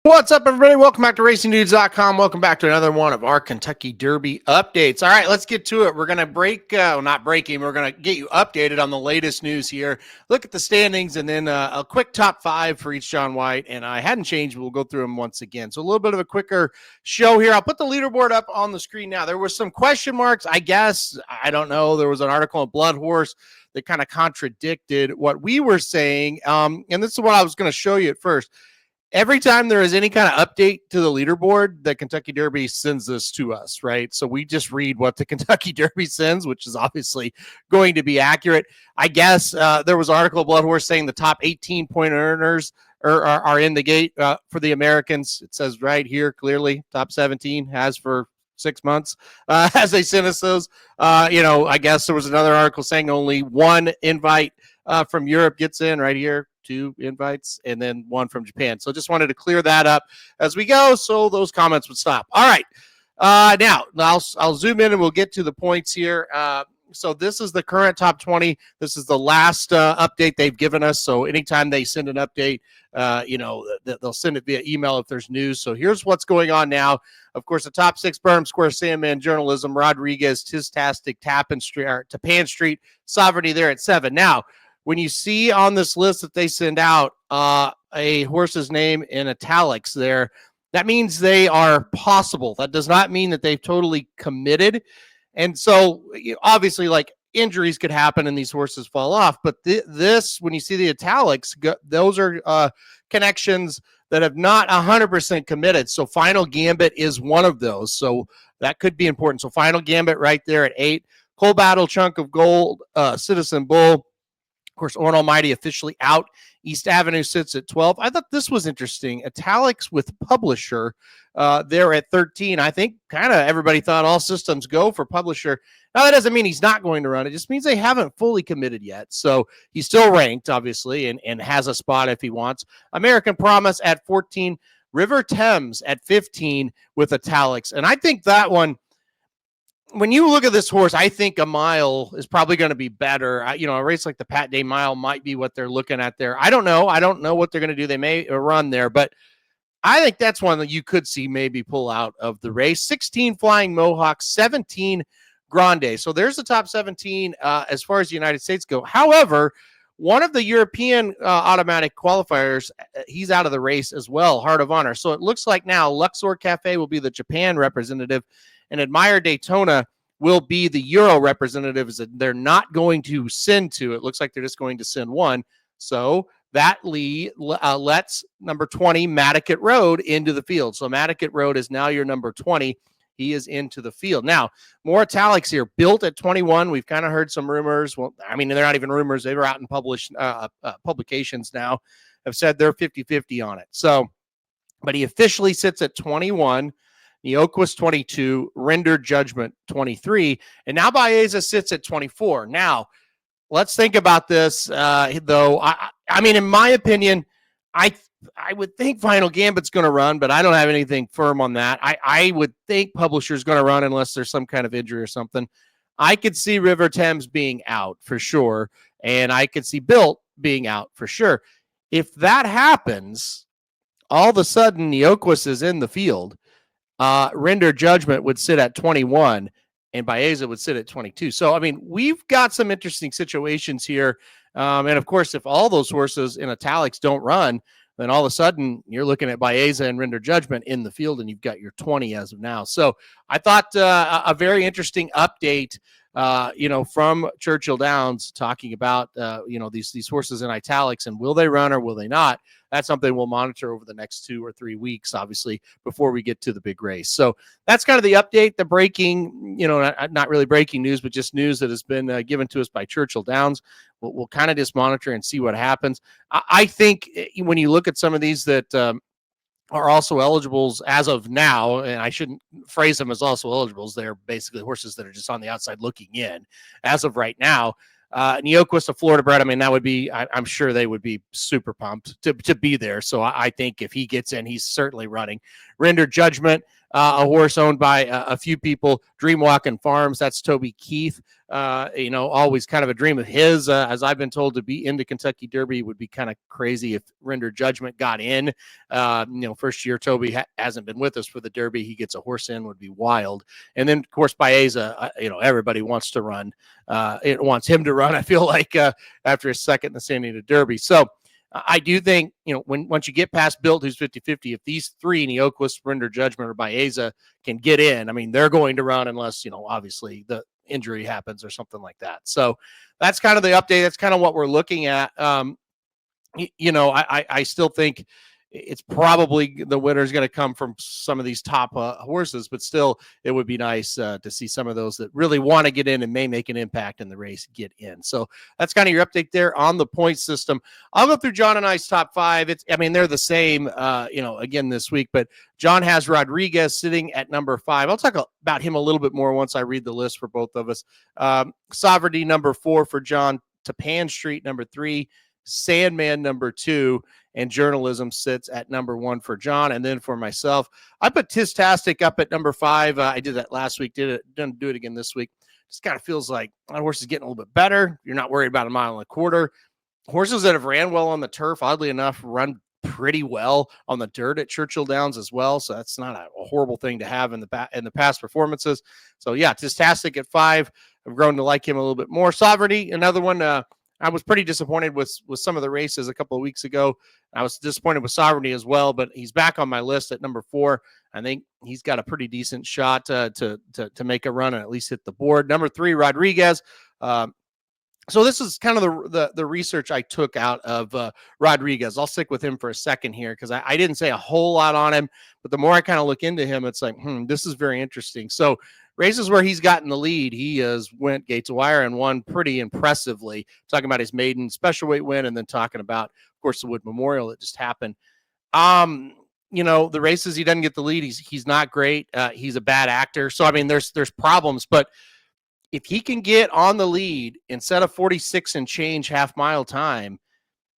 What's up, everybody? Welcome back to RacingDudes.com. Welcome back to another one of our Kentucky Derby updates. All right, let's get to it. We're going to we're going to get you updated on the latest news here. Look at the standings and then a quick top five for each John White. And I hadn't changed. We'll go through them once again. So a little bit of a quicker show here. I'll put the leaderboard up on the screen now. There were some question marks, I guess. I don't know. There was an article in Blood Horse that kind of contradicted what we were saying. And this is what I was going to show you at first. Every time there is any kind of update to the leaderboard, the Kentucky Derby sends this to us, right? So we just read what the Kentucky Derby sends, which is obviously going to be accurate. I guess there was an article of Blood Horse saying the top 18-point earners are in the gate for the Americans. It says right here clearly, top 17 has for 6 months as they sent us those. I guess there was another article saying only one invite from Europe gets in right here. 2 invites and then 1 from Japan. So just wanted to clear that up as we go so those comments would stop. All right. Now I'll zoom in and we'll get to the points here. So this is the current top 20. This is the last update they've given us. So anytime they send an update, they'll send it via email if there's news. So here's what's going on now. Of course, the top 6: Burnham Square, Sandman, Journalism, Rodriguez, Tistastic, Tapan Street, Sovereignty there at 7. Now, when you see on this list that they send out a horse's name in italics there, that means they are possible. That does not mean that they've totally committed. And so obviously, like, injuries could happen and these horses fall off. But this, when you see the italics, those are connections that have not 100% committed. So Final Gambit is one of those. So that could be important. So Final Gambit right there at 8. Coal Battle, Chunk of Gold, Citizen Bull. Of course, Orn Almighty officially out. East Avenue sits at 12. I thought this was interesting. Italics with Publisher there at 13. I think kind of everybody thought all systems go for Publisher. Now, that doesn't mean he's not going to run. It just means they haven't fully committed yet. So he's still ranked, obviously, and has a spot if he wants. American Promise at 14. River Thames at 15 with Italics. And I think that one, when you look at this horse, I think a mile is probably going to be better. A race like the Pat Day Mile might be what they're looking at there. I don't know. I don't know what they're going to do. They may run there, but I think that's one that you could see maybe pull out of the race. 16 Flying Mohawk, 17 Grande. So there's the top 17 as far as the United States go. However, one of the European automatic qualifiers, he's out of the race as well, Heart of Honor. So it looks like now Luxor Cafe will be the Japan representative, and Admire Daytona will be the Euro representatives that they're not going to send to. It looks like they're just going to send one. So that lets number 20, Matticat Road, into the field. So Matticat Road is now your number 20. He is into the field. Now, more italics here. Built at 21. We've kind of heard some rumors. Well, I mean, they're not even rumors. They were out in publications now, have said they're 50-50 on it. So, but he officially sits at 21. Neoquist 22, Rendered Judgment 23, and now Baeza sits at 24. Now, let's think about this, though. I mean, in my opinion, I would think Final Gambit's going to run, but I don't have anything firm on that. I would think Publisher's going to run unless there's some kind of injury or something. I could see River Thames being out for sure, and I could see Built being out for sure. If that happens, all of a sudden Neoquist is in the field. Render Judgment would sit at 21 and Baeza would sit at 22. So, I mean, we've got some interesting situations here. And of course, if all those horses in italics don't run, then all of a sudden you're looking at Baeza and Render Judgment in the field and you've got your 20 as of now. So I thought a very interesting update, from Churchill Downs talking about, these horses in italics and will they run or will they not? That's something we'll monitor over the next 2 or 3 weeks, obviously, before we get to the big race. So that's kind of the update, the breaking, not really breaking news, but just news that has been given to us by Churchill Downs. We'll kind of just monitor and see what happens. I think when you look at some of these that are also eligibles as of now, and I shouldn't phrase them as also eligibles. They're basically horses that are just on the outside looking in as of right now. Neoquist, a Florida bred, I mean, that would be, I'm sure they would be super pumped to be there. So I think if he gets in, he's certainly running. Render Judgment, a horse owned by a few people, Dreamwalking Farms. That's Toby Keith. Always kind of a dream of his, as I've been told, to be into Kentucky Derby. Would be kind of crazy if Render Judgment got in. First year Toby hasn't been with us for the Derby. He gets a horse in, would be wild. And then, of course, Baeza, everybody wants to run. It wants him to run, I feel like, after his second in the San Diego Derby. So I do think, once you get past Built, who's 50-50, if these three, Neoquist, Render Judgment, or Baeza, can get in, I mean, they're going to run unless, obviously the injury happens or something like that. So that's kind of the update. That's kind of what we're looking at. I still think it's probably the winner is going to come from some of these top horses, but still it would be nice to see some of those that really want to get in and may make an impact in the race get in. So that's kind of your update there on the point system. I'll go through John and I's top five. They're the same, again this week, but John has Rodriguez sitting at number 5. I'll talk about him a little bit more once I read the list for both of us. Sovereignty, number 4 for John. Tapan Street, number 3. Sandman, number 2. And Journalism sits at number 1 for John. And then for myself, I put Tistastic up at number 5. I did that last week. Didn't do it again this week. Just kind of feels like that horse is getting a little bit better. You're not worried about a mile and a quarter. Horses that have ran well on the turf, oddly enough, run pretty well on the dirt at Churchill Downs as well. So that's not a horrible thing to have in the past performances. So yeah, Tistastic at 5. I've grown to like him a little bit more. Sovereignty, another one. I was pretty disappointed with some of the races a couple of weeks ago. I was disappointed with Sovereignty as well, but he's back on my list at number 4. I think he's got a pretty decent shot to make a run and at least hit the board. Number 3, Rodriguez. So this is kind of the research I took out of Rodriguez. I'll stick with him for a second here because I didn't say a whole lot on him, but the more I kind of look into him, it's like, this is very interesting. So races where he's gotten the lead, he went gate to wire and won pretty impressively. Talking about his maiden special weight win, and then talking about, of course, the Wood Memorial that just happened. The races he doesn't get the lead, he's not great. He's a bad actor. So there's problems, but if he can get on the lead instead of 46 and change half mile time,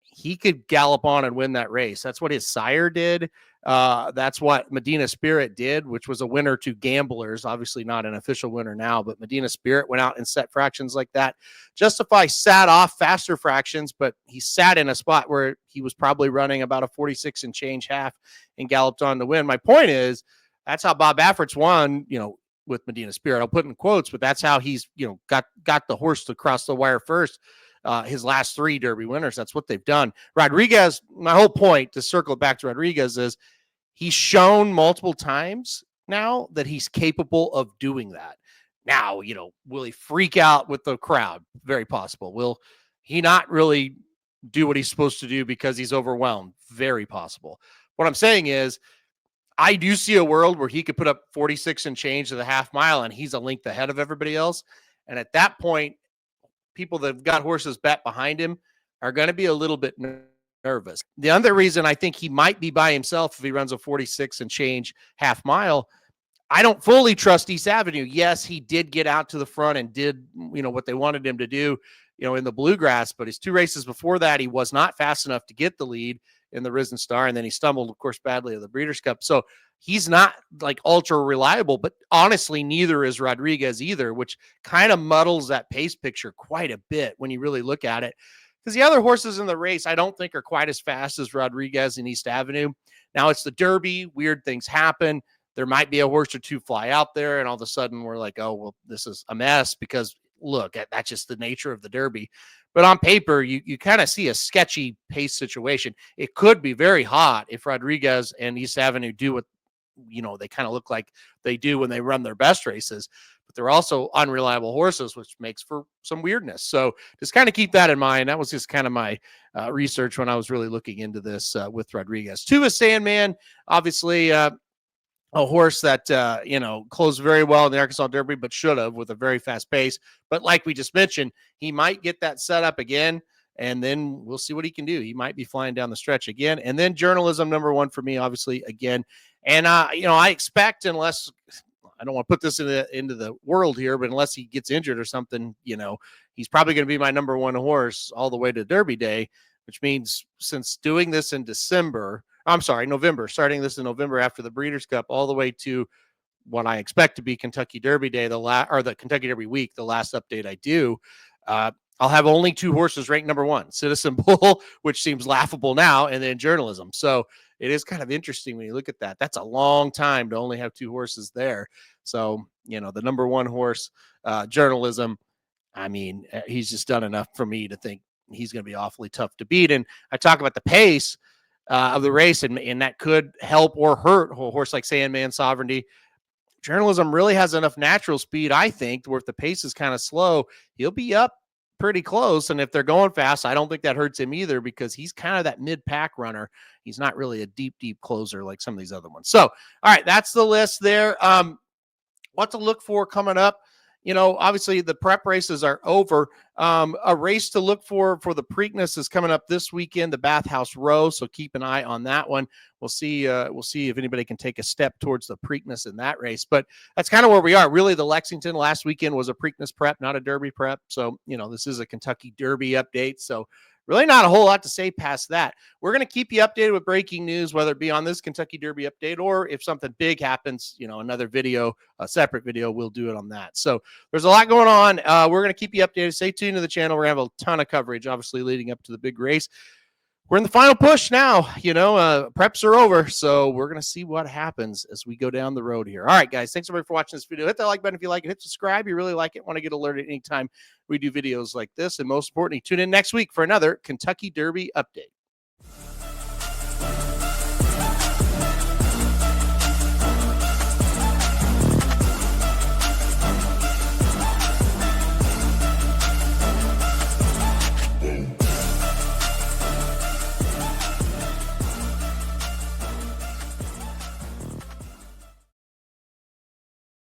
he could gallop on and win that race. That's what his sire did. That's what Medina Spirit did, which was a winner to gamblers. Obviously not an official winner now, but Medina Spirit went out and set fractions like that. Justify sat off faster fractions, but he sat in a spot where he was probably running about a 46 and change half and galloped on to win. My point is, that's how Bob Baffert's won, with Medina Spirit. I'll put in quotes, but that's how he's, got the horse to cross the wire first. His last 3 Derby winners, that's what they've done. Rodriguez, my whole point to circle it back to Rodriguez is he's shown multiple times now that he's capable of doing that. Now, will he freak out with the crowd? Very possible. Will he not really do what he's supposed to do because he's overwhelmed? Very possible. What I'm saying is, I do see a world where he could put up 46 and change to the half mile and he's a length ahead of everybody else. And at that point, people that have got horses bet behind him are going to be a little bit nervous. The other reason I think he might be by himself if he runs a 46 and change half mile, I don't fully trust East Avenue. Yes, he did get out to the front and did, what they wanted him to do, in the Bluegrass, but his 2 races before that, he was not fast enough to get the lead in the Risen Star, and then he stumbled, of course, badly at the Breeders' Cup. So he's not like ultra reliable, but honestly, neither is Rodriguez either, which kind of muddles that pace picture quite a bit when you really look at it. Because the other horses in the race, I don't think are quite as fast as Rodriguez and East Avenue. Now it's the Derby, weird things happen. There might be a horse or 2 fly out there, and all of a sudden we're like, oh, well, this is a mess because look, that's just the nature of the Derby. But on paper, you kind of see a sketchy pace situation. It could be very hot if Rodriguez and East Avenue do what, they kind of look like they do when they run their best races. But they're also unreliable horses, which makes for some weirdness. So just kind of keep that in mind. That was just kind of my research when I was really looking into this with Rodriguez. 2 is Sandman, obviously a horse that, closed very well in the Arkansas Derby, but should have with a very fast pace. But like we just mentioned, he might get that set up again, and then we'll see what he can do. He might be flying down the stretch again. And then Journalism, number 1 for me, obviously, again. And, I expect, unless I don't want to put this into the world here, but unless he gets injured or something, he's probably going to be my number 1 horse all the way to Derby Day, which means since doing this in December, I'm sorry, November, starting this in November after the Breeders' Cup, all the way to what I expect to be Kentucky Derby Day, or the Kentucky Derby week, the last update I do. I'll have only 2 horses ranked number 1, Citizen Bull, which seems laughable now, and then Journalism. So it is kind of interesting when you look at that. That's a long time to only have 2 horses there. So, the number 1 horse, Journalism, I mean, he's just done enough for me to think he's going to be awfully tough to beat. And I talk about the pace of the race, and that could help or hurt a horse like Sandman Sovereignty. Journalism really has enough natural speed, I think, where if the pace is kind of slow, he'll be up pretty close. And if they're going fast, I don't think that hurts him either, because he's kind of that mid-pack runner. He's not really a deep closer like some of these other ones. So, all right, that's the list there. What to look for coming up. Obviously the prep races are over. A race to look for the Preakness is coming up this weekend, the Bathhouse Row. So keep an eye on that one. We'll see if anybody can take a step towards the Preakness in that race. But that's kind of where we are. Really, the Lexington last weekend was a Preakness prep, not a Derby prep. So, this is a Kentucky Derby update. So really not a whole lot to say past that. We're going to keep you updated with breaking news, whether it be on this Kentucky Derby update or if something big happens, another video, a separate video, we'll do it on that. So there's a lot going on. We're going to keep you updated. Stay tuned to the channel. We're going to have a ton of coverage, obviously, leading up to the big race. We're in the final push now. Preps are over. So we're going to see what happens as we go down the road here. All right, guys. Thanks everybody for watching this video. Hit that like button if you like it. Hit subscribe. You really like it. Want to get alerted anytime we do videos like this. And most importantly, tune in next week for another Kentucky Derby update.